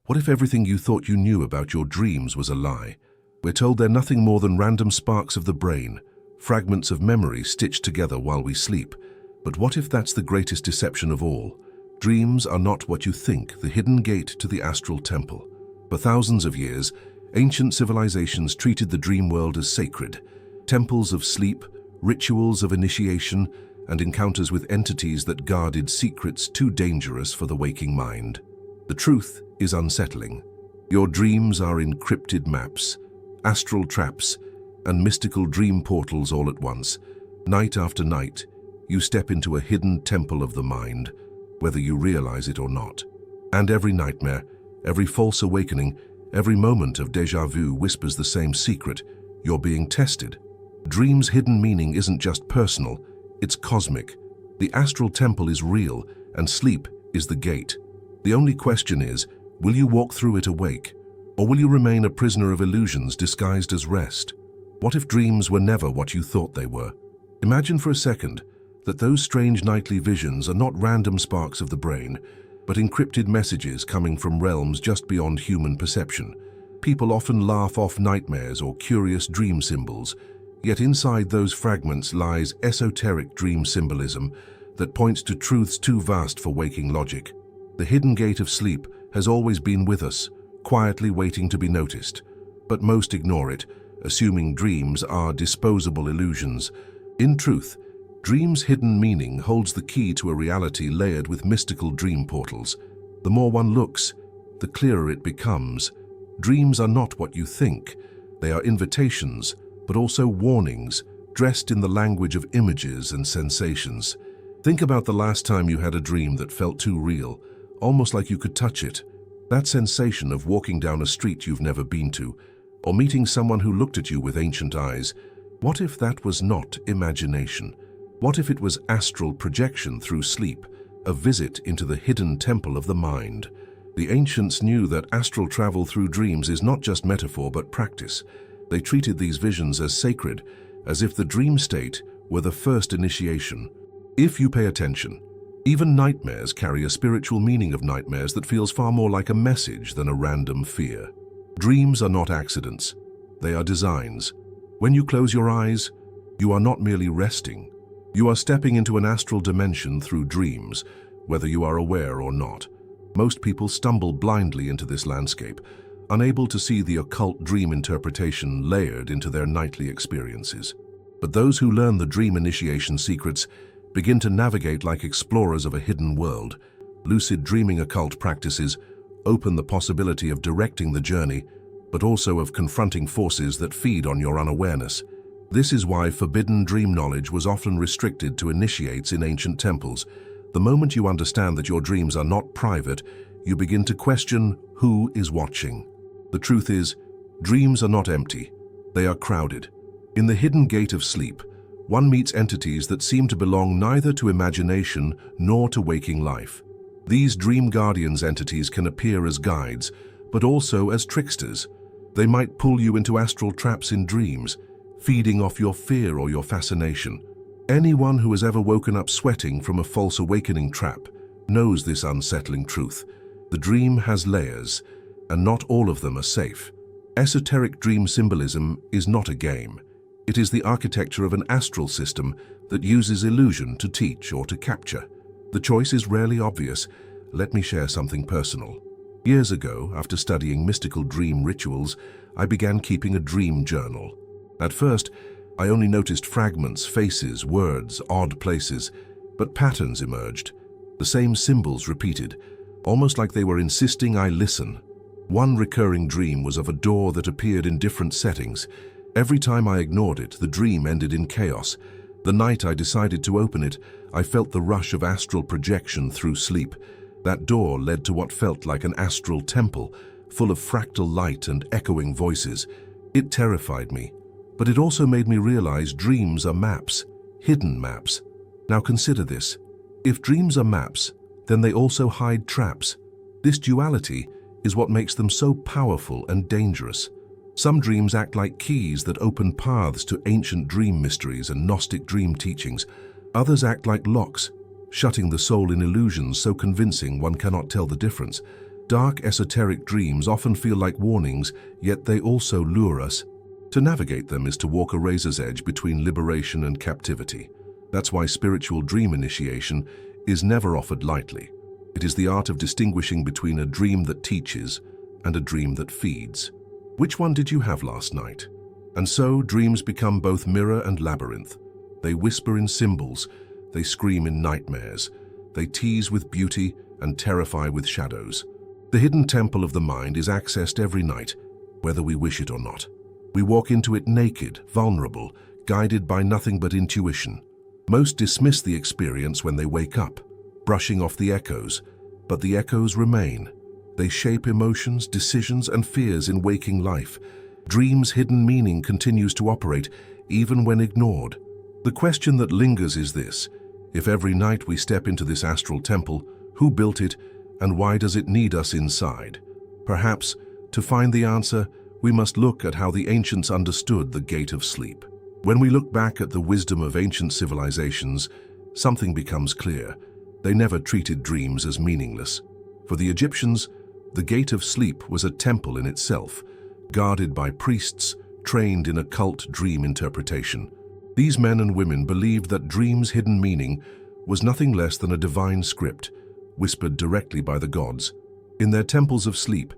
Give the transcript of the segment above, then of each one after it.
What if everything you thought you knew about your dreams was a lie? We're told they're nothing more than random sparks of the brain, fragments of memory stitched together while we sleep. But what if that's the greatest deception of all? Dreams are not what you think, the hidden gate to the astral temple. For thousands of years, ancient civilizations treated the dream world as sacred. Temples of sleep, rituals of initiation, and encounters with entities that guarded secrets too dangerous for the waking mind. The truth is unsettling. Your dreams are encrypted maps, astral traps, and mystical dream portals all at once. Night after night, you step into a hidden temple of the mind, whether you realize it or not. And every nightmare, every false awakening, every moment of déjà vu whispers the same secret: you're being tested. Dreams' hidden meaning isn't just personal, it's cosmic. The astral temple is real, and sleep is the gate. The only question is, will you walk through it awake, or will you remain a prisoner of illusions disguised as rest? What if dreams were never what you thought they were? Imagine for a second that those strange nightly visions are not random sparks of the brain, but encrypted messages coming from realms just beyond human perception. People often laugh off nightmares or curious dream symbols, yet inside those fragments lies esoteric dream symbolism that points to truths too vast for waking logic. The hidden gate of sleep has always been with us, quietly waiting to be noticed. But most ignore it, assuming dreams are disposable illusions. In truth, dreams' hidden meaning holds the key to a reality layered with mystical dream portals. The more one looks, the clearer it becomes. Dreams are not what you think. They are invitations, but also warnings, dressed in the language of images and sensations. Think about the last time you had a dream that felt too real, almost like you could touch it. That sensation of walking down a street you've never been to, or meeting someone who looked at you with ancient eyes. What if that was not imagination? What if it was astral projection through sleep, a visit into the hidden temple of the mind? The ancients knew that astral travel through dreams is not just metaphor but practice. They treated these visions as sacred, as if the dream state were the first initiation. If you pay attention, even nightmares carry a spiritual meaning of nightmares that feels far more like a message than a random fear. Dreams are not accidents. They are designs. When you close your eyes, you are not merely resting. You are stepping into an astral dimension through dreams, whether you are aware or not. Most people stumble blindly into this landscape, unable to see the occult dream interpretation layered into their nightly experiences. But those who learn the dream initiation secrets begin to navigate like explorers of a hidden world. Lucid dreaming occult practices open the possibility of directing the journey, but also of confronting forces that feed on your unawareness. This is why forbidden dream knowledge was often restricted to initiates in ancient temples. The moment you understand that your dreams are not private, you begin to question who is watching. The truth is, dreams are not empty. They are crowded. In the hidden gate of sleep, one meets entities that seem to belong neither to imagination nor to waking life. These dream guardians entities can appear as guides, but also as tricksters. They might pull you into astral traps in dreams, feeding off your fear or your fascination. Anyone who has ever woken up sweating from a false awakening trap knows this unsettling truth. The dream has layers, and not all of them are safe. Esoteric dream symbolism is not a game. It is the architecture of an astral system that uses illusion to teach or to capture. The choice is rarely obvious. Let me share something personal. Years ago, after studying mystical dream rituals, I began keeping a dream journal. At first, I only noticed fragments, faces, words, odd places, but patterns emerged. The same symbols repeated, almost like they were insisting I listen. One recurring dream was of a door that appeared in different settings. Every time I ignored it, the dream ended in chaos. The night I decided to open it, I felt the rush of astral projection through sleep. That door led to what felt like an astral temple, full of fractal light and echoing voices. It terrified me, but it also made me realize dreams are maps, hidden maps. Now consider this. If dreams are maps, then they also hide traps. This duality is what makes them so powerful and dangerous. Some dreams act like keys that open paths to ancient dream mysteries and Gnostic dream teachings. Others act like locks, shutting the soul in illusions so convincing one cannot tell the difference. Dark, esoteric dreams often feel like warnings, yet they also lure us. To navigate them is to walk a razor's edge between liberation and captivity. That's why spiritual dream initiation is never offered lightly. It is the art of distinguishing between a dream that teaches and a dream that feeds. Which one did you have last night? And so, dreams become both mirror and labyrinth. They whisper in symbols, they scream in nightmares, they tease with beauty and terrify with shadows. The hidden temple of the mind is accessed every night, whether we wish it or not. We walk into it naked, vulnerable, guided by nothing but intuition. Most dismiss the experience when they wake up, brushing off the echoes, but the echoes remain. They shape emotions, decisions, and fears in waking life. Dreams' hidden meaning continues to operate, even when ignored. The question that lingers is this: if every night we step into this astral temple, who built it, and why does it need us inside? Perhaps, to find the answer, we must look at how the ancients understood the gate of sleep. When we look back at the wisdom of ancient civilizations, something becomes clear. They never treated dreams as meaningless. For the Egyptians, the gate of sleep was a temple in itself, guarded by priests trained in occult dream interpretation. These men and women believed that dreams' hidden meaning was nothing less than a divine script, whispered directly by the gods. In their temples of sleep,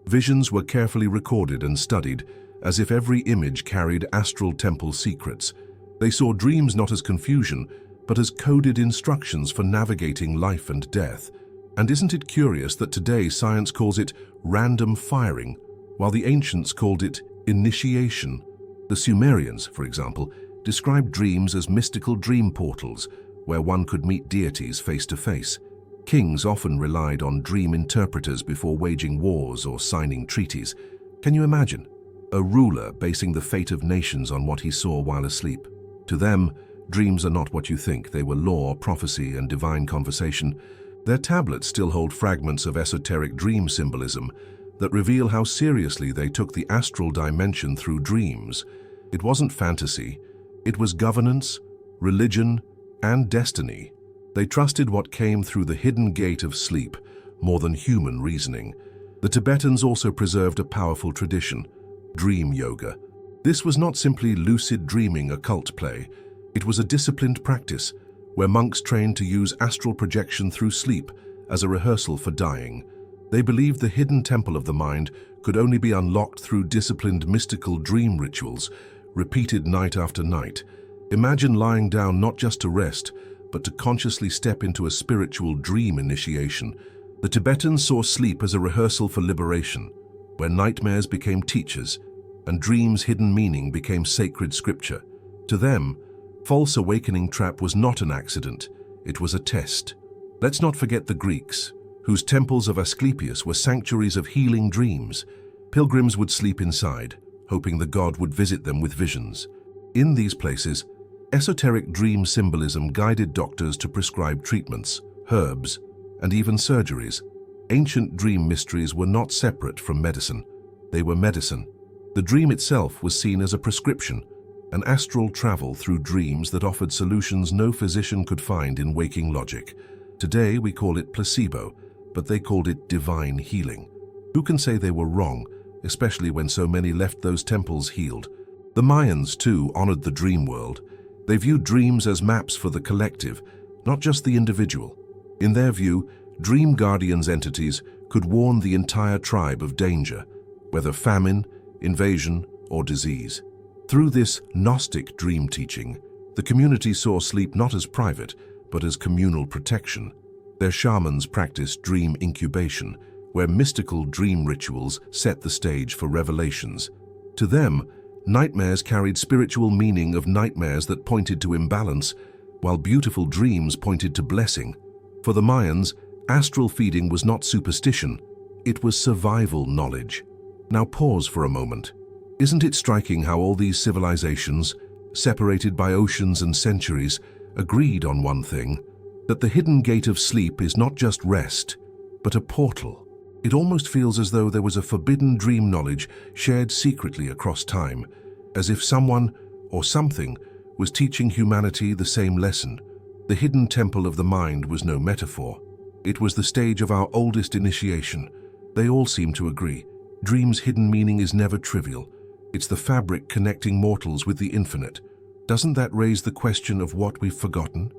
visions were carefully recorded and studied, as if every image carried astral temple secrets. They saw dreams not as confusion, but as coded instructions for navigating life and death. And isn't it curious that today science calls it random firing, while the ancients called it initiation? The Sumerians, for example, described dreams as mystical dream portals, where one could meet deities face to face. Kings often relied on dream interpreters before waging wars or signing treaties. Can you imagine? A ruler basing the fate of nations on what he saw while asleep. To them, dreams are not what you think. They were law, prophecy, and divine conversation. Their tablets still hold fragments of esoteric dream symbolism that reveal how seriously they took the astral dimension through dreams. It wasn't fantasy. It was governance, religion, and destiny. They trusted what came through the hidden gate of sleep more than human reasoning. The Tibetans also preserved a powerful tradition, dream yoga. This was not simply lucid dreaming occult play. It was a disciplined practice where monks trained to use astral projection through sleep as a rehearsal for dying. They believed the hidden temple of the mind could only be unlocked through disciplined mystical dream rituals, repeated night after night. Imagine lying down not just to rest, but to consciously step into a spiritual dream initiation. The Tibetans saw sleep as a rehearsal for liberation, where nightmares became teachers and dreams' hidden meaning became sacred scripture. To them, false awakening trap was not an accident, it was a test. Let's not forget the Greeks, whose temples of Asclepius were sanctuaries of healing dreams. Pilgrims would sleep inside, hoping the god would visit them with visions. In these places, esoteric dream symbolism guided doctors to prescribe treatments, herbs, and even surgeries. Ancient dream mysteries were not separate from medicine. They were medicine. The dream itself was seen as a prescription, an astral travel through dreams that offered solutions no physician could find in waking logic. Today we call it placebo, but they called it divine healing. Who can say they were wrong, especially when so many left those temples healed? The Mayans, too, honored the dream world. They viewed dreams as maps for the collective, not just the individual. In their view, dream guardians entities could warn the entire tribe of danger, whether famine, invasion, or disease. Through this Gnostic dream teaching, the community saw sleep not as private, but as communal protection. Their shamans practiced dream incubation, where mystical dream rituals set the stage for revelations. To them, nightmares carried spiritual meaning of nightmares that pointed to imbalance, while beautiful dreams pointed to blessing. For the Mayans, astral feeding was not superstition, it was survival knowledge. Now pause for a moment. Isn't it striking how all these civilizations, separated by oceans and centuries, agreed on one thing, that the hidden gate of sleep is not just rest, but a portal? It almost feels as though there was a forbidden dream knowledge shared secretly across time, as if someone or something was teaching humanity the same lesson. The hidden temple of the mind was no metaphor. It was the stage of our oldest initiation, They all seem to agree. Dreams' hidden meaning is never trivial. It's the fabric connecting mortals with the infinite. Doesn't that raise the question of what we've forgotten?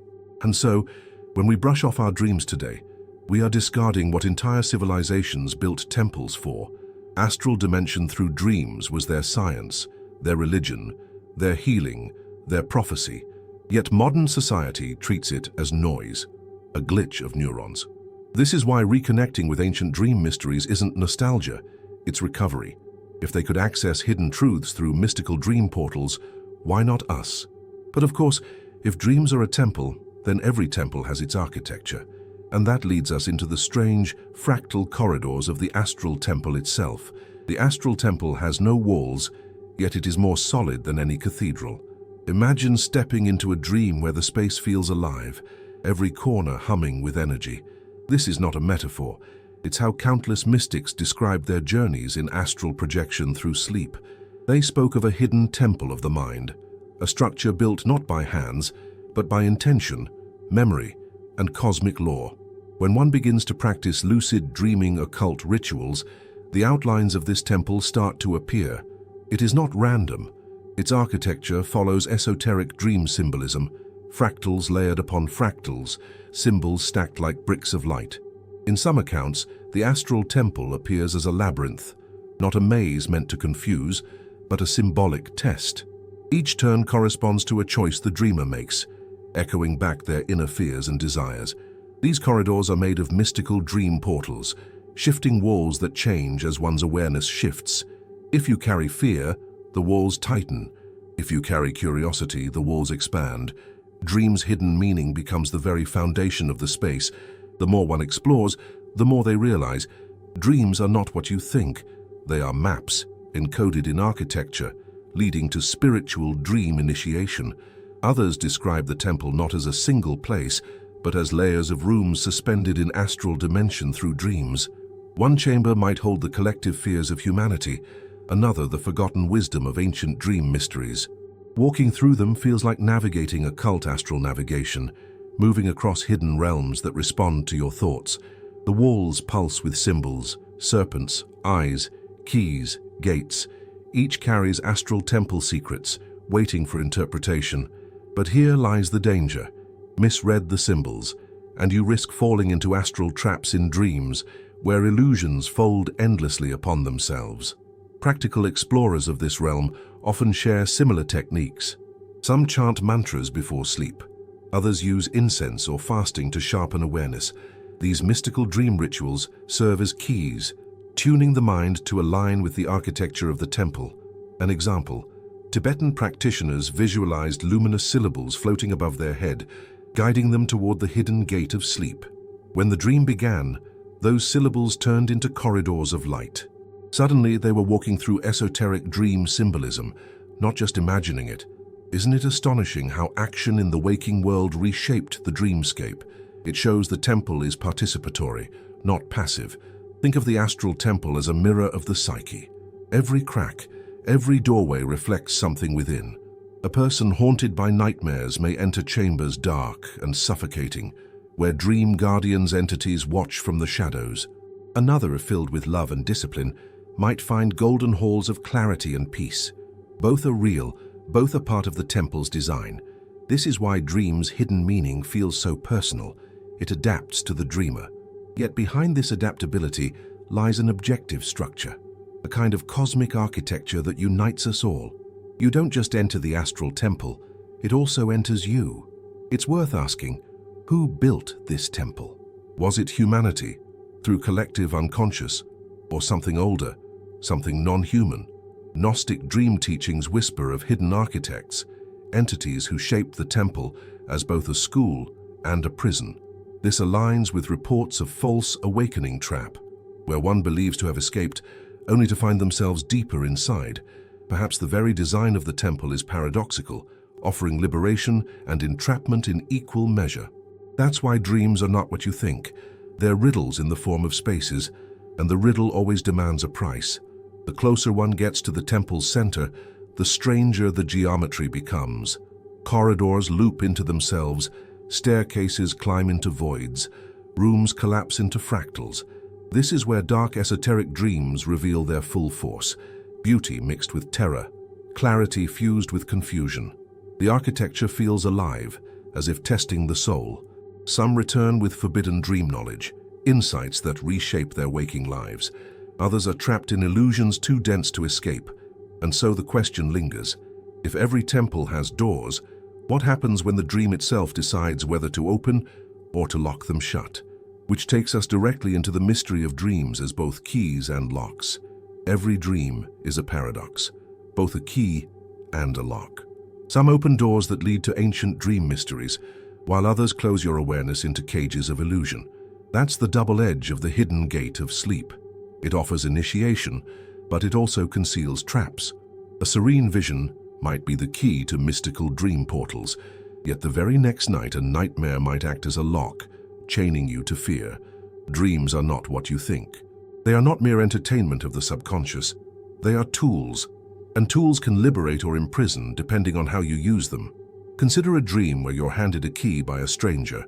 And so, when we brush off our dreams today, we are discarding what entire civilizations built temples for. Astral dimension through dreams was their science, their religion, their healing, their prophecy. Yet modern society treats it as noise, a glitch of neurons. This is why reconnecting with ancient dream mysteries isn't nostalgia, it's recovery. If they could access hidden truths through mystical dream portals, why not us? But of course, if dreams are a temple, then every temple has its architecture. And that leads us into the strange, fractal corridors of the astral temple itself. The astral temple has no walls, yet it is more solid than any cathedral. Imagine stepping into a dream where the space feels alive, every corner humming with energy. This is not a metaphor. It's how countless mystics described their journeys in astral projection through sleep. They spoke of a hidden temple of the mind, a structure built not by hands, but by intention, memory, and cosmic law. When one begins to practice lucid dreaming occult rituals, the outlines of this temple start to appear. It is not random. Its architecture follows esoteric dream symbolism, fractals layered upon fractals, symbols stacked like bricks of light. In some accounts, the astral temple appears as a labyrinth, not a maze meant to confuse, but a symbolic test. Each turn corresponds to a choice the dreamer makes, echoing back their inner fears and desires. These corridors are made of mystical dream portals, shifting walls that change as one's awareness shifts. If you carry fear, the walls tighten. If you carry curiosity, the walls expand. Dreams' hidden meaning becomes the very foundation of the space. The more one explores, the more they realize, dreams are not what you think. They are maps, encoded in architecture, leading to spiritual dream initiation. Others describe the temple not as a single place, but as layers of rooms suspended in astral dimension through dreams. One chamber might hold the collective fears of humanity, another the forgotten wisdom of ancient dream mysteries. Walking through them feels like navigating occult astral navigation, moving across hidden realms that respond to your thoughts. The walls pulse with symbols, serpents, eyes, keys, gates. Each carries astral temple secrets, waiting for interpretation. But here lies the danger. Misread the symbols, and you risk falling into astral traps in dreams, where illusions fold endlessly upon themselves. Practical explorers of this realm often share similar techniques. Some chant mantras before sleep. Others use incense or fasting to sharpen awareness. These mystical dream rituals serve as keys, tuning the mind to align with the architecture of the temple. An example, Tibetan practitioners visualized luminous syllables floating above their head, guiding them toward the hidden gate of sleep. When the dream began, those syllables turned into corridors of light. Suddenly, they were walking through esoteric dream symbolism, not just imagining it. Isn't it astonishing how action in the waking world reshaped the dreamscape? It shows the temple is participatory, not passive. Think of the astral temple as a mirror of the psyche. Every crack, every doorway reflects something within. A person haunted by nightmares may enter chambers dark and suffocating, where dream guardians entities watch from the shadows. Another, filled with love and discipline, might find golden halls of clarity and peace. Both are real, both are part of the temple's design. This is why dreams' hidden meaning feels so personal. It adapts to the dreamer. Yet behind this adaptability lies an objective structure, a kind of cosmic architecture that unites us all. You don't just enter the astral temple, it also enters you. It's worth asking, who built this temple? Was it humanity, through collective unconscious, or something older, something non-human? Gnostic dream teachings whisper of hidden architects, entities who shaped the temple as both a school and a prison. This aligns with reports of false awakening trap, where one believes to have escaped only to find themselves deeper inside. Perhaps the very design of the temple is paradoxical, offering liberation and entrapment in equal measure. That's why dreams are not what you think. They're riddles in the form of spaces, and the riddle always demands a price. The closer one gets to the temple's center, the stranger the geometry becomes. Corridors loop into themselves, staircases climb into voids, rooms collapse into fractals. This is where dark esoteric dreams reveal their full force, beauty mixed with terror, clarity fused with confusion. The architecture feels alive, as if testing the soul. Some return with forbidden dream knowledge, insights that reshape their waking lives. Others are trapped in illusions too dense to escape, and so the question lingers. If every temple has doors, what happens when the dream itself decides whether to open or to lock them shut? Which takes us directly into the mystery of dreams as both keys and locks. Every dream is a paradox, both a key and a lock. Some open doors that lead to ancient dream mysteries, while others close your awareness into cages of illusion. That's the double edge of the hidden gate of sleep. It offers initiation, but it also conceals traps. A serene vision might be the key to mystical dream portals, yet the very next night a nightmare might act as a lock, chaining you to fear. Dreams are not what you think. They are not mere entertainment of the subconscious. They are tools, and tools can liberate or imprison depending on how you use them. Consider a dream where you're handed a key by a stranger.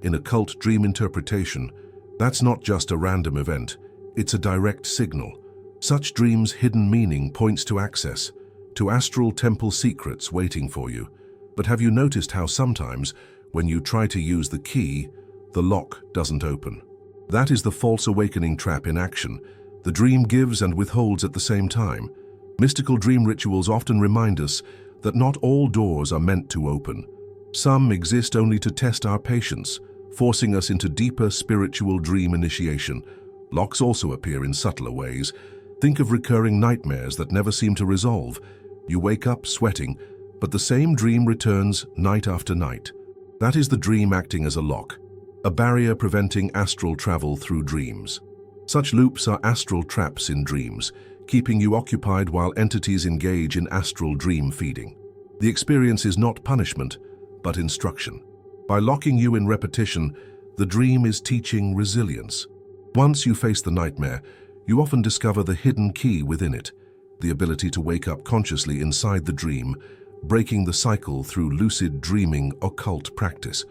In occult dream interpretation, that's not just a random event, it's a direct signal. Such dreams' hidden meaning points to access, to astral temple secrets waiting for you. But have you noticed how sometimes, when you try to use the key, the lock doesn't open? That is the false awakening trap in action. The dream gives and withholds at the same time. Mystical dream rituals often remind us that not all doors are meant to open. Some exist only to test our patience, forcing us into deeper spiritual dream initiation. Locks also appear in subtler ways. Think of recurring nightmares that never seem to resolve. You wake up sweating, but the same dream returns night after night. That is the dream acting as a lock, a barrier preventing astral travel through dreams. Such loops are astral traps in dreams, keeping you occupied while entities engage in astral dream feeding. The experience is not punishment, but instruction. By locking you in repetition, the dream is teaching resilience. Once you face the nightmare, you often discover the hidden key within it, the ability to wake up consciously inside the dream, breaking the cycle through lucid dreaming occult practice.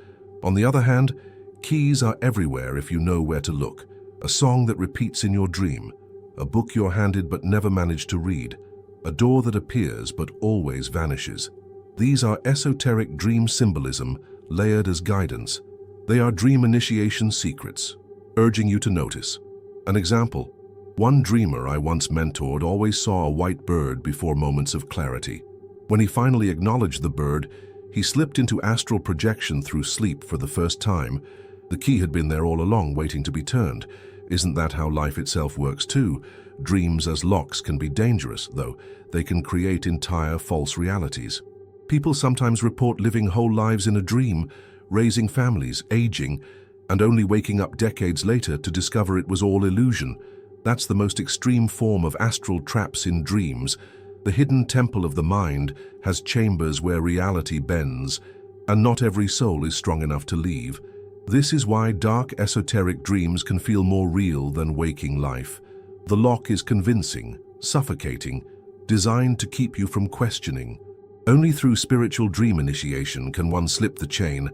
On the other hand, keys are everywhere if you know where to look. A song that repeats in your dream, a book you're handed but never manage to read, a door that appears but always vanishes. These are esoteric dream symbolism layered as guidance. They are dream initiation secrets, urging you to notice. An example: one dreamer I once mentored always saw a white bird before moments of clarity. When he finally acknowledged the bird, he slipped into astral projection through sleep for the first time. The key had been there all along, waiting to be turned. Isn't that how life itself works too? Dreams as locks can be dangerous, though. They can create entire false realities. People sometimes report living whole lives in a dream, raising families, aging, and only waking up decades later to discover it was all illusion. That's the most extreme form of astral traps in dreams. The hidden temple of the mind has chambers where reality bends, and not every soul is strong enough to leave. This is why dark esoteric dreams can feel more real than waking life. The lock is convincing, suffocating, designed to keep you from questioning. Only through spiritual dream initiation can one slip the chain,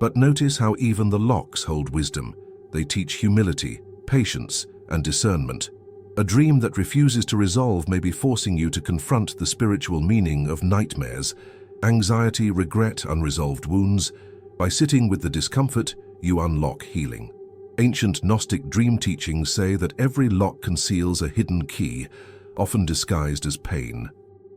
but notice how even the locks hold wisdom. They teach humility, patience, and discernment. A dream that refuses to resolve may be forcing you to confront the spiritual meaning of nightmares, anxiety, regret, unresolved wounds. By sitting with the discomfort, you unlock healing. Ancient Gnostic dream teachings say that every lock conceals a hidden key, often disguised as pain.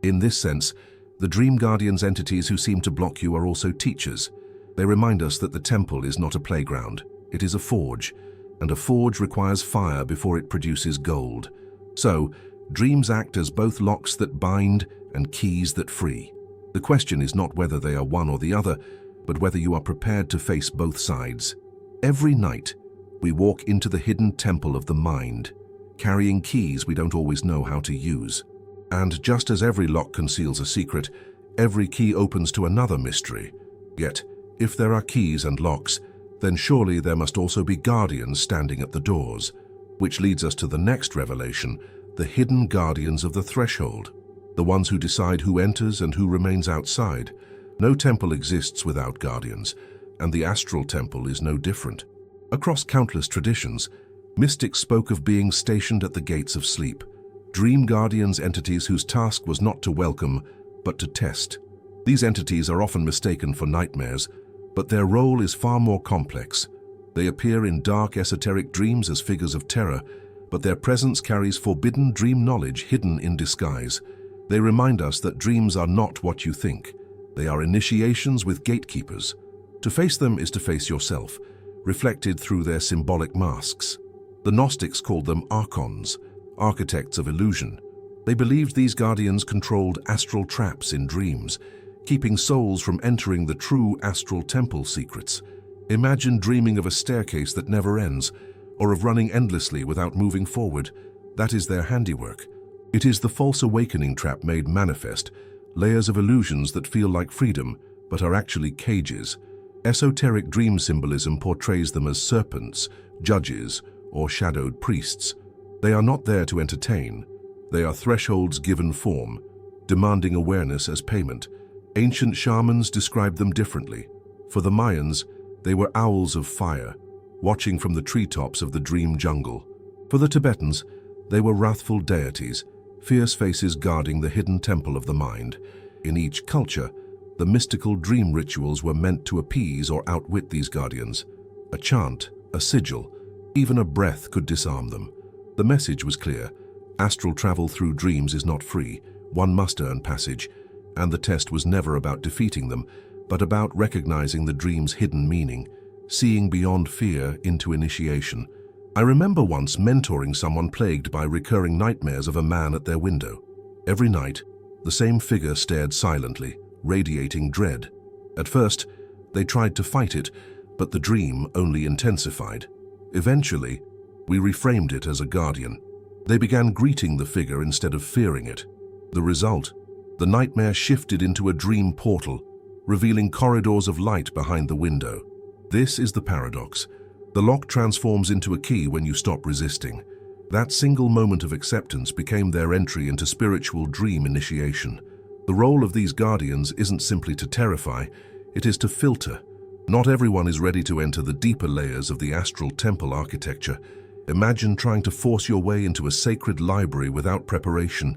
In this sense, the dream guardians entities who seem to block you are also teachers. They remind us that the temple is not a playground, it is a forge, and a forge requires fire before it produces gold. So, dreams act as both locks that bind and keys that free. The question is not whether they are one or the other, but whether you are prepared to face both sides. Every night, we walk into the hidden temple of the mind, carrying keys we don't always know how to use. And just as every lock conceals a secret, every key opens to another mystery. Yet, if there are keys and locks, then surely there must also be guardians standing at the doors. Which leads us to the next revelation, the hidden guardians of the threshold, the ones who decide who enters and who remains outside. No temple exists without guardians, and the astral temple is no different. Across countless traditions, Mystics spoke of being stationed at the gates of sleep, dream guardians, entities whose task was not to welcome, but to test. These entities are often mistaken for nightmares, but their role is far more complex. They appear in dark, esoteric dreams as figures of terror, but their presence carries forbidden dream knowledge hidden in disguise. They remind us that dreams are not what you think. They are initiations with gatekeepers. To face them is to face yourself, reflected through their symbolic masks. The Gnostics called them archons, architects of illusion. They believed these guardians controlled astral traps in dreams, keeping souls from entering the true astral temple secrets. Imagine dreaming of a staircase that never ends, or of running endlessly without moving forward. That is their handiwork. It is the false awakening trap made manifest, layers of illusions that feel like freedom, but are actually cages. Esoteric dream symbolism portrays them as serpents, judges, or shadowed priests. They are not there to entertain. They are thresholds given form, demanding awareness as payment. Ancient shamans described them differently. For the Mayans, they were owls of fire, watching from the treetops of the dream jungle. For the Tibetans, they were wrathful deities, fierce faces guarding the hidden temple of the mind. In each culture, the mystical dream rituals were meant to appease or outwit these guardians. A chant, a sigil, even a breath could disarm them. The message was clear. Astral travel through dreams is not free. One must earn passage, and the test was never about defeating them, but about recognizing the dream's hidden meaning, seeing beyond fear into initiation. I remember once mentoring someone plagued by recurring nightmares of a man at their window. Every night, the same figure stared silently, radiating dread. At first, they tried to fight it, but the dream only intensified. Eventually, we reframed it as a guardian. They began greeting the figure instead of fearing it. The result? The nightmare shifted into a dream portal, revealing corridors of light behind the window. This is the paradox. The lock transforms into a key when you stop resisting. That single moment of acceptance became their entry into spiritual dream initiation. The role of these guardians isn't simply to terrify, it is to filter. Not everyone is ready to enter the deeper layers of the astral temple architecture. Imagine trying to force your way into a sacred library without preparation.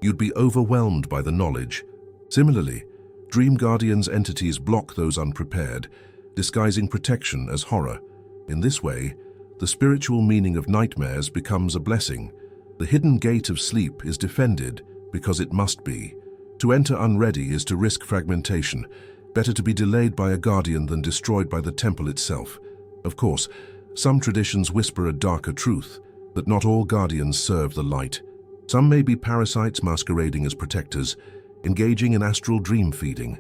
You'd be overwhelmed by the knowledge. Similarly, dream guardians' entities block those unprepared, disguising protection as horror. In this way, the spiritual meaning of nightmares becomes a blessing. The hidden gate of sleep is defended because it must be. To enter unready is to risk fragmentation. Better to be delayed by a guardian than destroyed by the temple itself. Of course, some traditions whisper a darker truth, that not all guardians serve the light. Some may be parasites masquerading as protectors, engaging in astral dream feeding.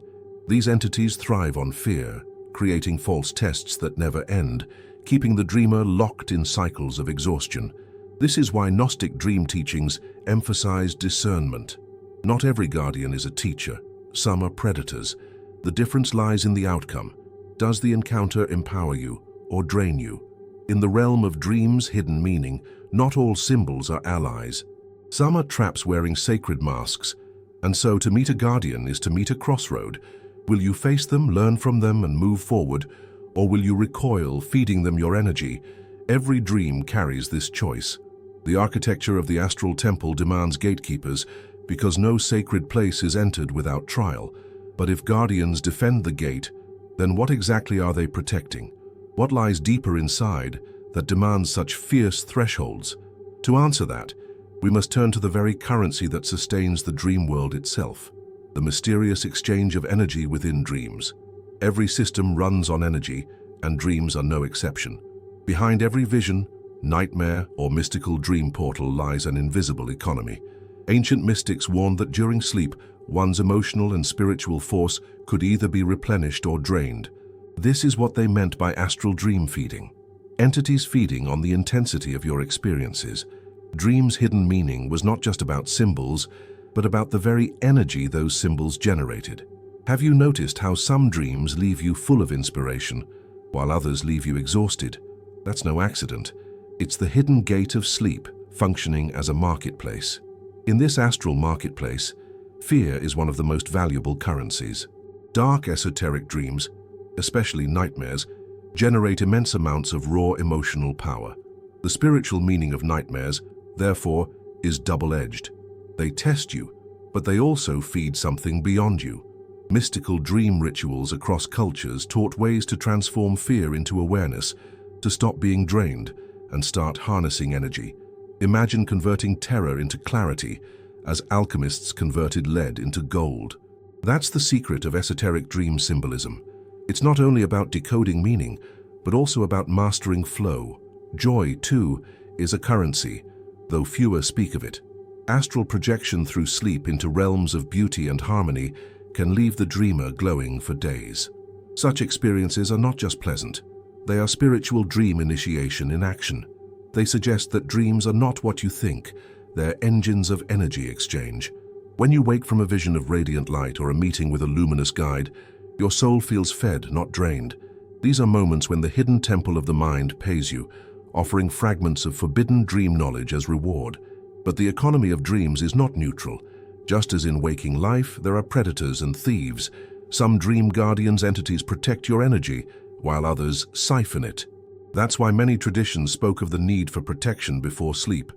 These entities thrive on fear, creating false tests that never end, keeping the dreamer locked in cycles of exhaustion. This is why Gnostic dream teachings emphasize discernment. Not every guardian is a teacher. Some are predators. The difference lies in the outcome. Does the encounter empower you or drain you? In the realm of dreams' hidden meaning, not all symbols are allies. Some are traps wearing sacred masks, and so to meet a guardian is to meet a crossroad. Will you face them, learn from them, and move forward, or will you recoil, feeding them your energy? Every dream carries this choice. The architecture of the astral temple demands gatekeepers, because no sacred place is entered without trial. But if guardians defend the gate, then what exactly are they protecting? What lies deeper inside that demands such fierce thresholds? To answer that, we must turn to the very currency that sustains the dream world itself, the mysterious exchange of energy within dreams. Every system runs on energy, and dreams are no exception. Behind every vision, nightmare, or mystical dream portal lies an invisible economy. Ancient mystics warned that during sleep, one's emotional and spiritual force could either be replenished or drained. This is what they meant by astral dream feeding. Entities feeding on the intensity of your experiences. Dreams' hidden meaning was not just about symbols, but about the very energy those symbols generated. Have you noticed how some dreams leave you full of inspiration, while others leave you exhausted? That's no accident. It's the hidden gate of sleep, functioning as a marketplace. In this astral marketplace, fear is one of the most valuable currencies. Dark esoteric dreams, especially nightmares, generate immense amounts of raw emotional power. The spiritual meaning of nightmares, therefore, is double-edged. They test you, but they also feed something beyond you. Mystical dream rituals across cultures taught ways to transform fear into awareness, to stop being drained and start harnessing energy. Imagine converting terror into clarity, as alchemists converted lead into gold. That's the secret of esoteric dream symbolism. It's not only about decoding meaning, but also about mastering flow. Joy, too, is a currency, though fewer speak of it. Astral projection through sleep into realms of beauty and harmony can leave the dreamer glowing for days. Such experiences are not just pleasant. They are spiritual dream initiation in action. They suggest that dreams are not what you think. They're engines of energy exchange. When you wake from a vision of radiant light or a meeting with a luminous guide, your soul feels fed, not drained. These are moments when the hidden temple of the mind pays you, offering fragments of forbidden dream knowledge as reward. But the economy of dreams is not neutral. Just as in waking life, there are predators and thieves. Some dream guardians entities protect your energy, while others siphon it. That's why many traditions spoke of the need for protection before sleep.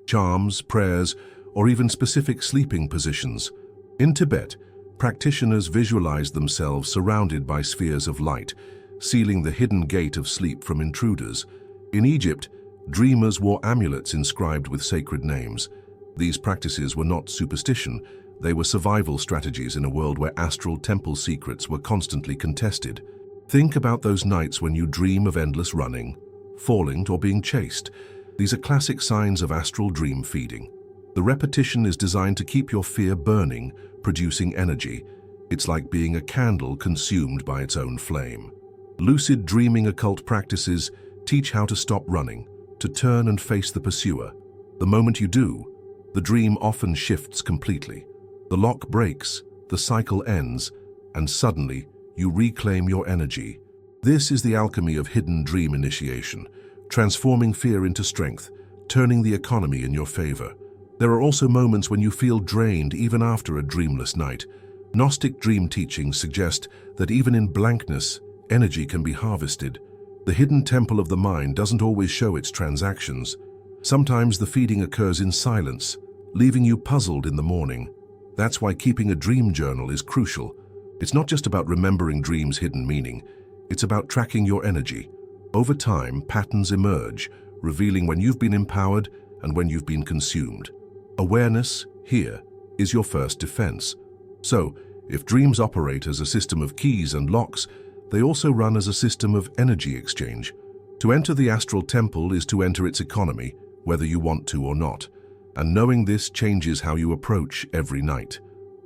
Charms, prayers, or even specific sleeping positions. In Tibet, practitioners visualized themselves surrounded by spheres of light, sealing the hidden gate of sleep from intruders. In Egypt, dreamers wore amulets inscribed with sacred names. These practices were not superstition, they were survival strategies in a world where astral temple secrets were constantly contested. Think about those nights when you dream of endless running, falling, or being chased. These are classic signs of astral dream feeding. The repetition is designed to keep your fear burning, producing energy. It's like being a candle consumed by its own flame. Lucid dreaming occult practices teach how to stop running, to turn and face the pursuer. The moment you do, the dream often shifts completely. The lock breaks, the cycle ends, and suddenly you reclaim your energy. This is the alchemy of hidden dream initiation, transforming fear into strength, turning the economy in your favor. There are also moments when you feel drained even after a dreamless night. Gnostic dream teachings suggest that even in blankness, energy can be harvested. The hidden temple of the mind doesn't always show its transactions. Sometimes the feeding occurs in silence, leaving you puzzled in the morning. That's why keeping a dream journal is crucial. It's not just about remembering dreams' hidden meaning. It's about tracking your energy. Over time, patterns emerge, revealing when you've been empowered and when you've been consumed. Awareness, here, is your first defense. So, if dreams operate as a system of keys and locks, they also run as a system of energy exchange. To enter the astral temple is to enter its economy, whether you want to or not. And knowing this changes how you approach every night.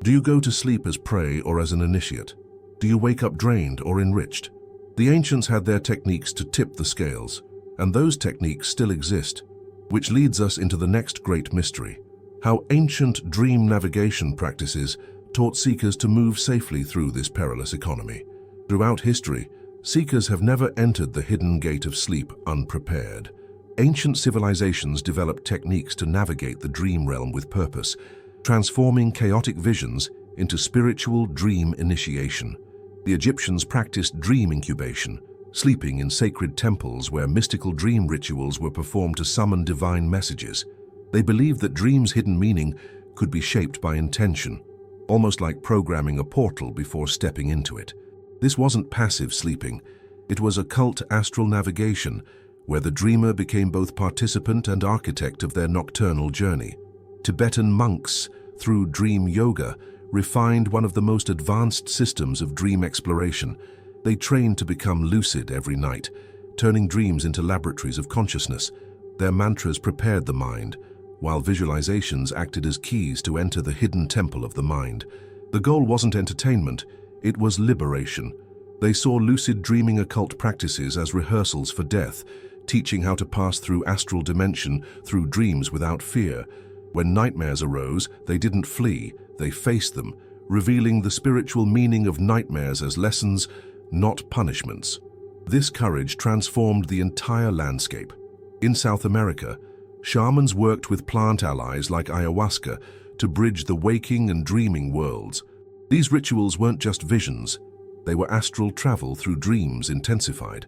Do you go to sleep as prey or as an initiate? Do you wake up drained or enriched? The ancients had their techniques to tip the scales, and those techniques still exist, which leads us into the next great mystery: how ancient dream navigation practices taught seekers to move safely through this perilous economy. Throughout history, seekers have never entered the hidden gate of sleep unprepared. Ancient civilizations developed techniques to navigate the dream realm with purpose, transforming chaotic visions into spiritual dream initiation. The Egyptians practiced dream incubation, sleeping in sacred temples where mystical dream rituals were performed to summon divine messages. They believed that dreams' hidden meaning could be shaped by intention, almost like programming a portal before stepping into it. This wasn't passive sleeping, it was occult astral navigation, where the dreamer became both participant and architect of their nocturnal journey. Tibetan monks, through dream yoga, refined one of the most advanced systems of dream exploration. They trained to become lucid every night, turning dreams into laboratories of consciousness. Their mantras prepared the mind, while visualizations acted as keys to enter the hidden temple of the mind. The goal wasn't entertainment, it was liberation. They saw lucid dreaming occult practices as rehearsals for death, teaching how to pass through astral dimension through dreams without fear. When nightmares arose, they didn't flee, they faced them, revealing the spiritual meaning of nightmares as lessons, not punishments. This courage transformed the entire landscape. In South America, shamans worked with plant allies like ayahuasca to bridge the waking and dreaming worlds. These rituals weren't just visions, they were astral travel through dreams intensified.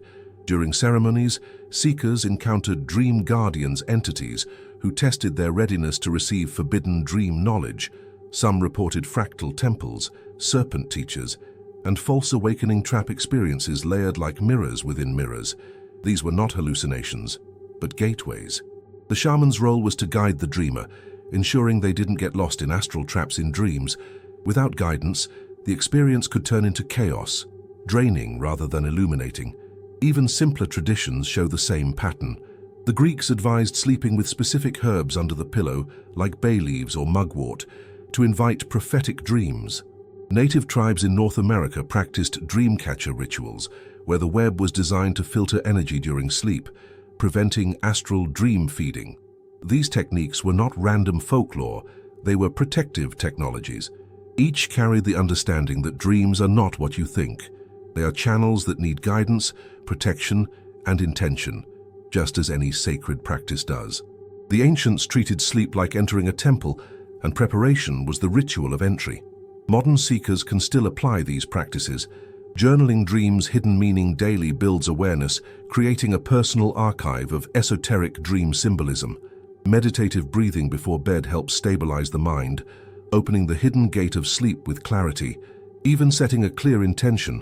During ceremonies, seekers encountered dream guardians entities who tested their readiness to receive forbidden dream knowledge. Some reported fractal temples, serpent teachers, and false awakening trap experiences layered like mirrors within mirrors. These were not hallucinations, but gateways. The shaman's role was to guide the dreamer, ensuring they didn't get lost in astral traps in dreams. Without guidance, the experience could turn into chaos, draining rather than illuminating. Even simpler traditions show the same pattern. The Greeks advised sleeping with specific herbs under the pillow, like bay leaves or mugwort, to invite prophetic dreams. Native tribes in North America practiced dreamcatcher rituals, where the web was designed to filter energy during sleep, preventing astral dream feeding. These techniques were not random folklore, they were protective technologies. Each carried the understanding that dreams are not what you think. They are channels that need guidance, protection, and intention, just as any sacred practice does. The ancients treated sleep like entering a temple, and preparation was the ritual of entry. Modern seekers can still apply these practices. Journaling dreams' hidden meaning daily builds awareness, creating a personal archive of esoteric dream symbolism. Meditative breathing before bed helps stabilize the mind, opening the hidden gate of sleep with clarity. Even setting a clear intention,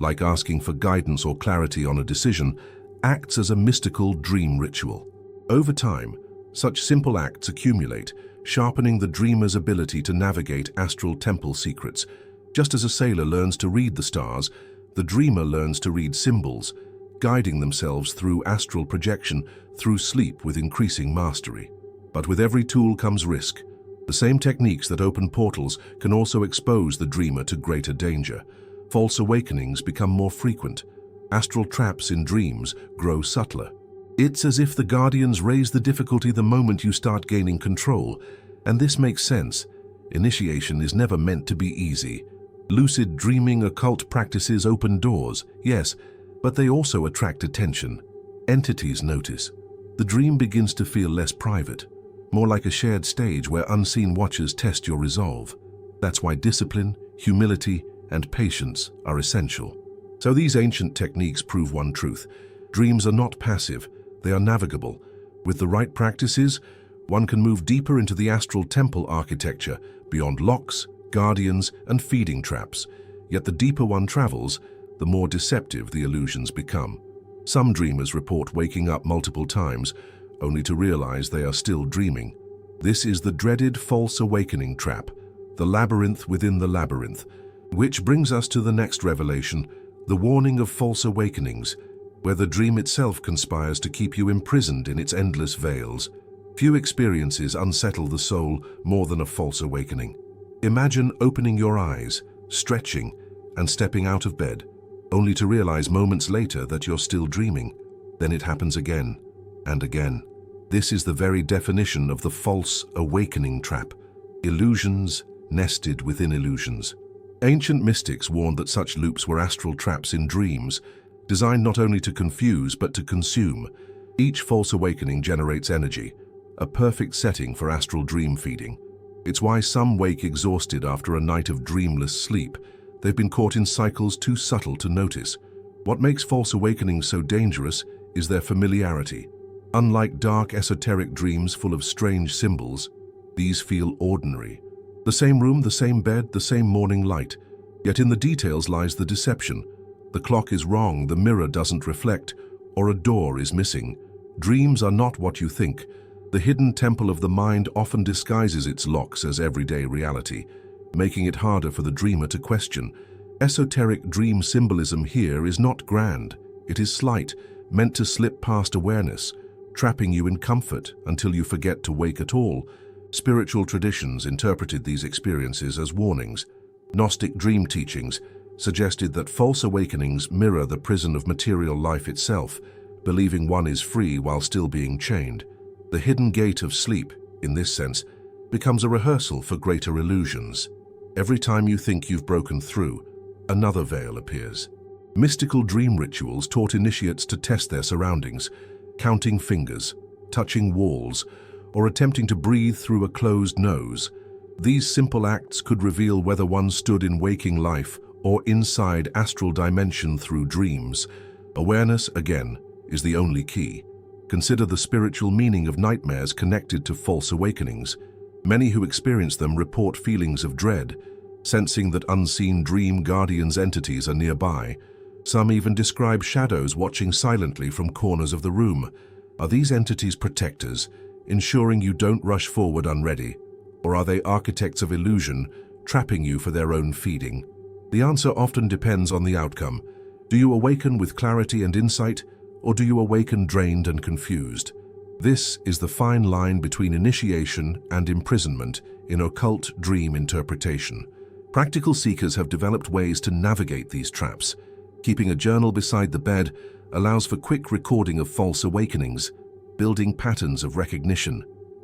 like asking for guidance or clarity on a decision, acts as a mystical dream ritual. Over time, such simple acts accumulate, sharpening the dreamer's ability to navigate astral temple secrets. Just as a sailor learns to read the stars, the dreamer learns to read symbols, guiding themselves through astral projection, through sleep with increasing mastery. But with every tool comes risk. The same techniques that open portals can also expose the dreamer to greater danger. False awakenings become more frequent. Astral traps in dreams grow subtler. It's as if the guardians raise the difficulty the moment you start gaining control. And this makes sense. Initiation is never meant to be easy. Lucid dreaming occult practices open doors, yes, but they also attract attention. Entities notice. The dream begins to feel less private, more like a shared stage where unseen watchers test your resolve. That's why discipline, humility, and patience are essential. So these ancient techniques prove one truth. Dreams are not passive, they are navigable. With the right practices, one can move deeper into the astral temple architecture, beyond locks, guardians, and feeding traps. Yet the deeper one travels, the more deceptive the illusions become. Some dreamers report waking up multiple times, only to realize they are still dreaming. This is the dreaded false awakening trap, the labyrinth within the labyrinth. Which brings us to the next revelation, the warning of false awakenings, where the dream itself conspires to keep you imprisoned in its endless veils. Few experiences unsettle the soul more than a false awakening. Imagine opening your eyes, stretching, and stepping out of bed, only to realize moments later that you're still dreaming. Then it happens again and again. This is the very definition of the false awakening trap. Illusions nested within illusions. Ancient mystics warned that such loops were astral traps in dreams, designed not only to confuse but to consume. Each false awakening generates energy, a perfect setting for astral dream feeding. It's why some wake exhausted after a night of dreamless sleep. They've been caught in cycles too subtle to notice. What makes false awakenings so dangerous is their familiarity. Unlike dark esoteric dreams full of strange symbols, these feel ordinary. The same room, the same bed, the same morning light. Yet in the details lies the deception. The clock is wrong, the mirror doesn't reflect, or a door is missing. Dreams are not what you think. The hidden temple of the mind often disguises its locks as everyday reality, making it harder for the dreamer to question. Esoteric dream symbolism here is not grand. It is slight, meant to slip past awareness, trapping you in comfort until you forget to wake at all. Spiritual traditions interpreted these experiences as warnings. Gnostic dream teachings suggested that false awakenings mirror the prison of material life itself, believing one is free while still being chained. The hidden gate of sleep, in this sense, becomes a rehearsal for greater illusions. Every time you think you've broken through, another veil appears. Mystical dream rituals taught initiates to test their surroundings, counting fingers, touching walls, or attempting to breathe through a closed nose. These simple acts could reveal whether one stood in waking life or inside astral dimension through dreams. Awareness, again, is the only key. Consider the spiritual meaning of nightmares connected to false awakenings. Many who experience them report feelings of dread, sensing that unseen dream guardians entities are nearby. Some even describe shadows watching silently from corners of the room. Are these entities protectors, ensuring you don't rush forward unready? Or are they architects of illusion, trapping you for their own feeding? The answer often depends on the outcome. Do you awaken with clarity and insight, or do you awaken drained and confused? This is the fine line between initiation and imprisonment in occult dream interpretation. Practical seekers have developed ways to navigate these traps. Keeping a journal beside the bed allows for quick recording of false awakenings, building patterns of recognition.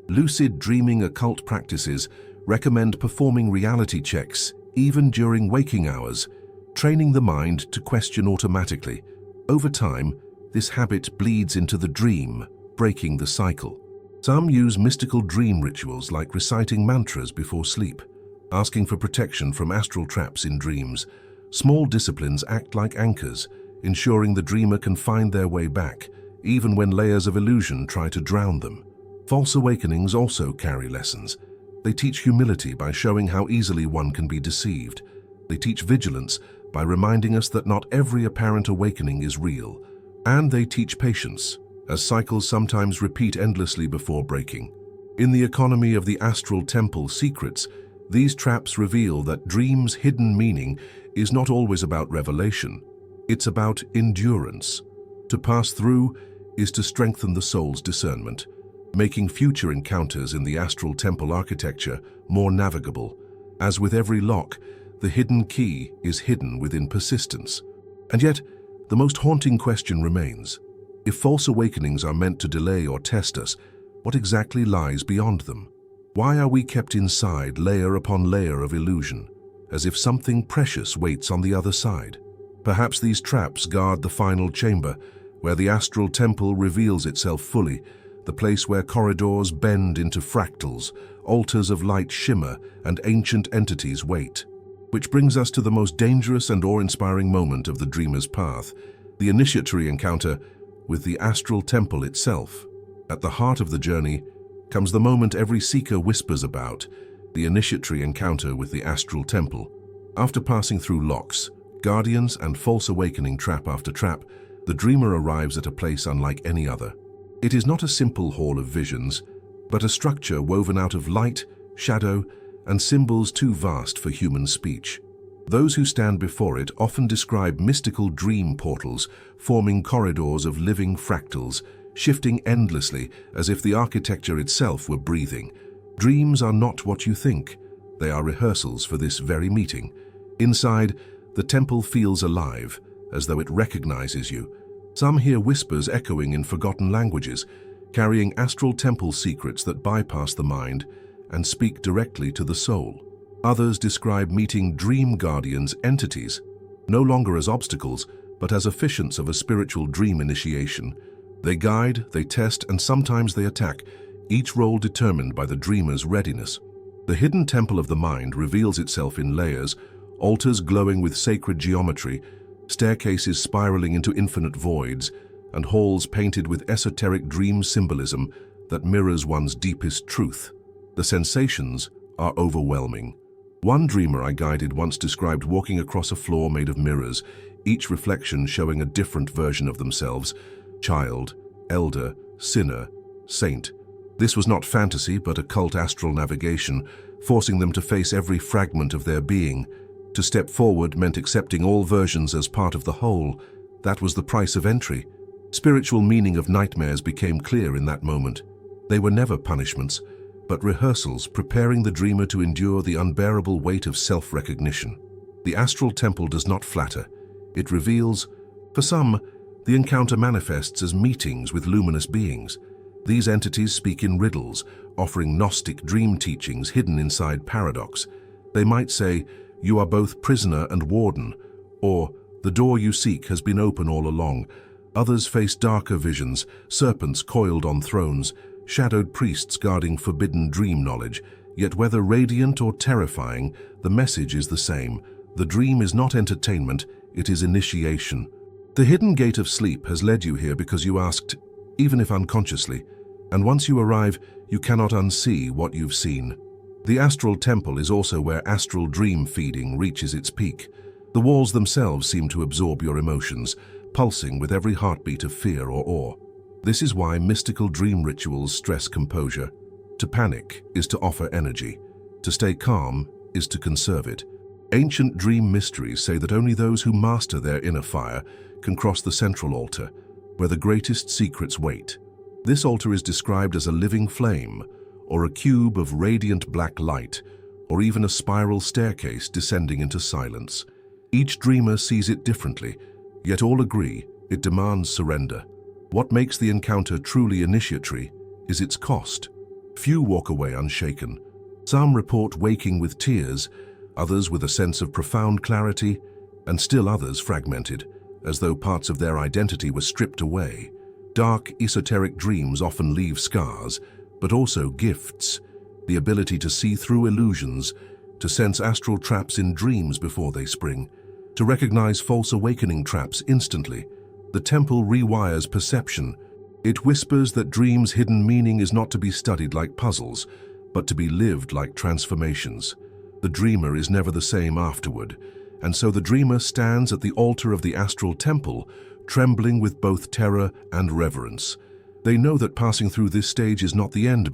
Lucid dreaming occult practices recommend performing reality checks even during waking hours, training the mind to question automatically. Over time, this habit bleeds into the dream, breaking the cycle. Some use mystical dream rituals like reciting mantras before sleep, asking for protection from astral traps in dreams. Small disciplines act like anchors, ensuring the dreamer can find their way back, even when layers of illusion try to drown them. False awakenings also carry lessons. They teach humility by showing how easily one can be deceived. They teach vigilance by reminding us that not every apparent awakening is real. And they teach patience, as cycles sometimes repeat endlessly before breaking. In the economy of the astral temple secrets, these traps reveal that dreams' hidden meaning is not always about revelation. It's about endurance. To pass through is to strengthen the soul's discernment, making future encounters in the astral temple architecture more navigable. As with every lock, the hidden key is hidden within persistence. And yet, the most haunting question remains. If false awakenings are meant to delay or test us, what exactly lies beyond them? Why are we kept inside layer upon layer of illusion, as if something precious waits on the other side? Perhaps these traps guard the final chamber, where the astral temple reveals itself fully, the place where corridors bend into fractals, altars of light shimmer, and ancient entities wait. Which brings us to the most dangerous and awe-inspiring moment of the dreamer's path, the initiatory encounter with the astral temple itself. At the heart of the journey comes the moment every seeker whispers about, the initiatory encounter with the astral temple. After passing through locks, guardians, and false awakening trap after trap, the dreamer arrives at a place unlike any other. It is not a simple hall of visions, but a structure woven out of light, shadow, and symbols too vast for human speech. Those who stand before it often describe mystical dream portals, forming corridors of living fractals, shifting endlessly as if the architecture itself were breathing. Dreams are not what you think. They are rehearsals for this very meeting. Inside, the temple feels alive, as though it recognizes you. Some hear whispers echoing in forgotten languages, carrying astral temple secrets that bypass the mind and speak directly to the soul. Others describe meeting dream guardians entities, no longer as obstacles, but as officiants of a spiritual dream initiation. They guide, they test, and sometimes they attack, each role determined by the dreamer's readiness. The hidden temple of the mind reveals itself in layers, altars glowing with sacred geometry, staircases spiraling into infinite voids, and halls painted with esoteric dream symbolism that mirrors one's deepest truth. The sensations are overwhelming. One dreamer I guided once described walking across a floor made of mirrors, each reflection showing a different version of themselves: child, elder, sinner, saint. This was not fantasy, but occult astral navigation, forcing them to face every fragment of their being. To step forward meant accepting all versions as part of the whole. That was the price of entry. Spiritual meaning of nightmares became clear in that moment. They were never punishments, but rehearsals preparing the dreamer to endure the unbearable weight of self-recognition. The astral temple does not flatter. It reveals. For some, the encounter manifests as meetings with luminous beings. These entities speak in riddles, offering Gnostic dream teachings hidden inside paradox. They might say, "You are both prisoner and warden," or "The door you seek has been open all along." Others face darker visions, serpents coiled on thrones, shadowed priests guarding forbidden dream knowledge. Yet whether radiant or terrifying, the message is the same. The dream is not entertainment, it is initiation. The hidden gate of sleep has led you here because you asked, even if unconsciously, and once you arrive, you cannot unsee what you've seen. The astral temple is also where astral dream feeding reaches its peak. The walls themselves seem to absorb your emotions, pulsing with every heartbeat of fear or awe. This is why mystical dream rituals stress composure. To panic is to offer energy. To stay calm is to conserve it. Ancient dream mysteries say that only those who master their inner fire can cross the central altar, where the greatest secrets wait. This altar is described as a living flame, or a cube of radiant black light, or even a spiral staircase descending into silence. Each dreamer sees it differently, yet all agree it demands surrender. What makes the encounter truly initiatory is its cost. Few walk away unshaken. Some report waking with tears, others with a sense of profound clarity, and still others fragmented, as though parts of their identity were stripped away. Dark, esoteric dreams often leave scars, but also gifts, the ability to see through illusions, to sense astral traps in dreams before they spring, to recognize false awakening traps instantly. The temple rewires perception. It whispers that dreams' hidden meaning is not to be studied like puzzles, but to be lived like transformations. The dreamer is never the same afterward, and so the dreamer stands at the altar of the astral temple, trembling with both terror and reverence. They know that passing through this stage is not the end,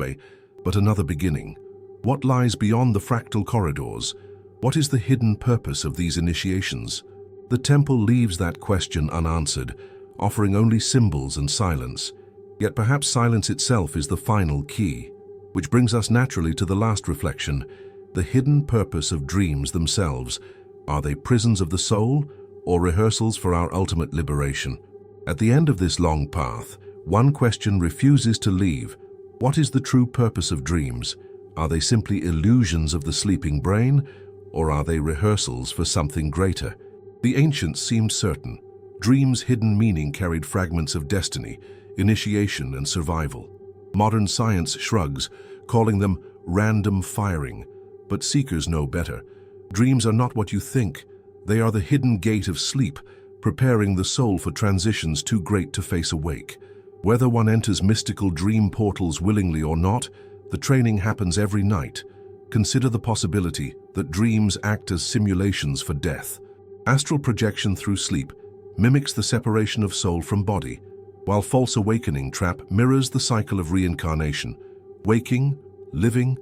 but another beginning. What lies beyond the fractal corridors? What is the hidden purpose of these initiations? The temple leaves that question unanswered, offering only symbols and silence. Yet perhaps silence itself is the final key, which brings us naturally to the last reflection, the hidden purpose of dreams themselves. Are they prisons of the soul, or rehearsals for our ultimate liberation? At the end of this long path, one question refuses to leave. What is the true purpose of dreams? Are they simply illusions of the sleeping brain, or are they rehearsals for something greater? The ancients seemed certain. Dreams' hidden meaning carried fragments of destiny, initiation, and survival. Modern science shrugs, calling them random firing. But seekers know better. Dreams are not what you think. They are the hidden gate of sleep, preparing the soul for transitions too great to face awake. Whether one enters mystical dream portals willingly or not, the training happens every night. Consider the possibility that dreams act as simulations for death. Astral projection through sleep mimics the separation of soul from body, while false awakening trap mirrors the cycle of reincarnation, waking, living,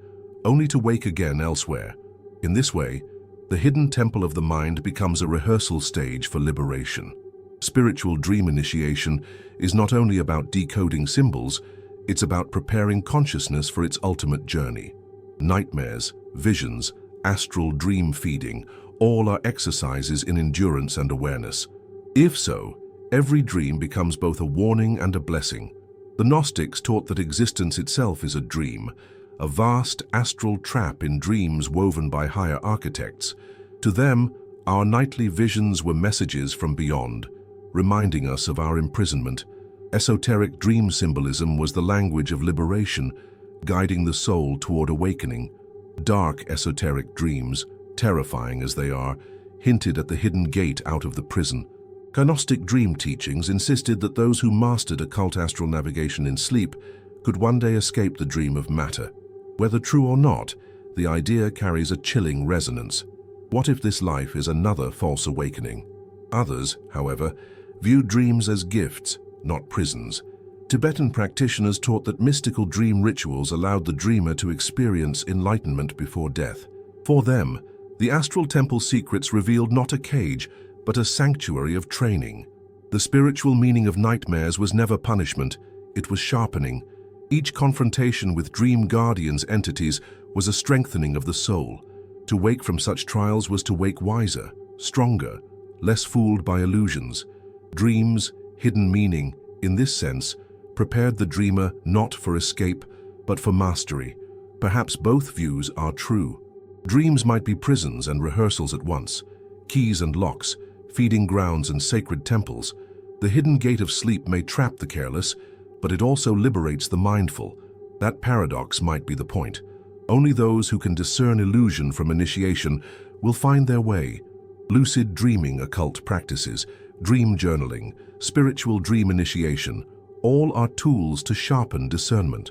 only to wake again elsewhere. In this way, the hidden temple of the mind becomes a rehearsal stage for liberation. Spiritual dream initiation is not only about decoding symbols, it's about preparing consciousness for its ultimate journey. Nightmares, visions, astral dream feeding, all are exercises in endurance and awareness. If so, every dream becomes both a warning and a blessing. The Gnostics taught that existence itself is a dream, a vast astral trap in dreams woven by higher architects. To them, our nightly visions were messages from beyond, reminding us of our imprisonment. Esoteric dream symbolism was the language of liberation, guiding the soul toward awakening. Dark esoteric dreams, terrifying as they are, hinted at the hidden gate out of the prison. Gnostic dream teachings insisted that those who mastered occult astral navigation in sleep could one day escape the dream of matter. Whether true or not, the idea carries a chilling resonance. What if this life is another false awakening? Others, however, viewed dreams as gifts, not prisons. Tibetan practitioners taught that mystical dream rituals allowed the dreamer to experience enlightenment before death. For them, the astral temple secrets revealed not a cage, but a sanctuary of training. The spiritual meaning of nightmares was never punishment, it was sharpening. Each confrontation with dream guardians entities was a strengthening of the soul. To wake from such trials was to wake wiser, stronger, less fooled by illusions. Dreams, hidden meaning, in this sense, prepared the dreamer not for escape, but for mastery. Perhaps both views are true. Dreams might be prisons and rehearsals at once, keys and locks, feeding grounds and sacred temples. The hidden gate of sleep may trap the careless, but it also liberates the mindful. That paradox might be the point. Only those who can discern illusion from initiation will find their way. Lucid dreaming occult practices, dream journaling, spiritual dream initiation, all are tools to sharpen discernment.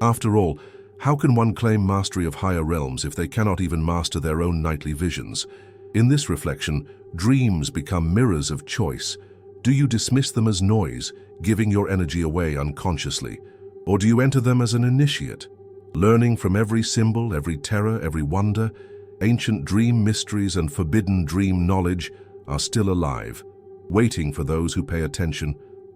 After all, how can one claim mastery of higher realms if they cannot even master their own nightly visions? In this reflection, dreams become mirrors of choice. Do you dismiss them as noise, giving your energy away unconsciously? Or do you enter them as an initiate, learning from every symbol, every terror, every wonder? Ancient dream mysteries and forbidden dream knowledge are still alive, waiting for those who pay attention.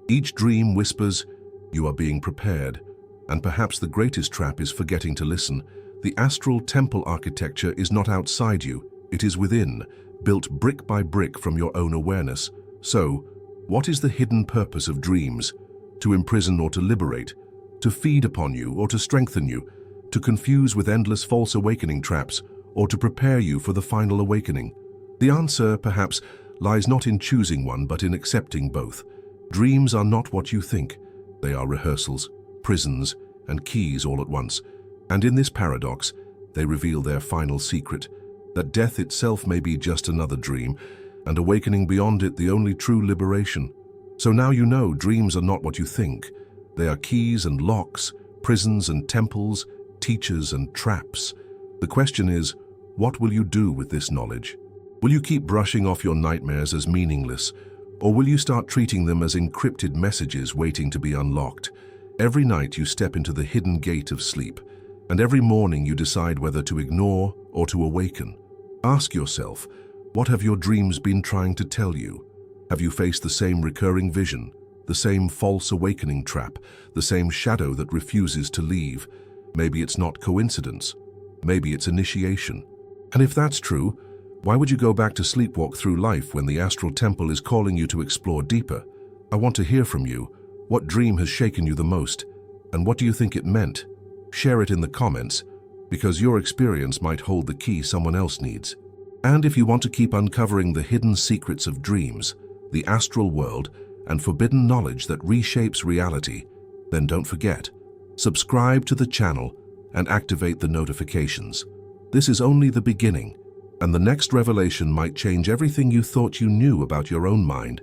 Each dream whispers, "You are being prepared." And perhaps the greatest trap is forgetting to listen. The astral temple architecture is not outside you, it is within, built brick by brick from your own awareness. So, what is the hidden purpose of dreams? To imprison or to liberate? To feed upon you or to strengthen you? To confuse with endless false awakening traps? Or to prepare you for the final awakening? The answer, perhaps, lies not in choosing one but in accepting both. Dreams are not what you think. They are rehearsals, prisons, and keys all at once. And in this paradox, they reveal their final secret, that death itself may be just another dream, and awakening beyond it the only true liberation. So now you know dreams are not what you think. They are keys and locks, prisons and temples, teachers and traps. The question is, what will you do with this knowledge? Will you keep brushing off your nightmares as meaningless, or will you start treating them as encrypted messages waiting to be unlocked? Every night you step into the hidden gate of sleep, and every morning you decide whether to ignore or to awaken. Ask yourself, what have your dreams been trying to tell you? Have you faced the same recurring vision, the same false awakening trap, the same shadow that refuses to leave? Maybe it's not coincidence. Maybe it's initiation. And if that's true, why would you go back to sleepwalk through life when the astral temple is calling you to explore deeper? I want to hear from you. What dream has shaken you the most? And what do you think it meant? Share it in the comments, because your experience might hold the key someone else needs. And if you want to keep uncovering the hidden secrets of dreams, the astral world, and forbidden knowledge that reshapes reality, then don't forget, subscribe to the channel and activate the notifications. This is only the beginning, and the next revelation might change everything you thought you knew about your own mind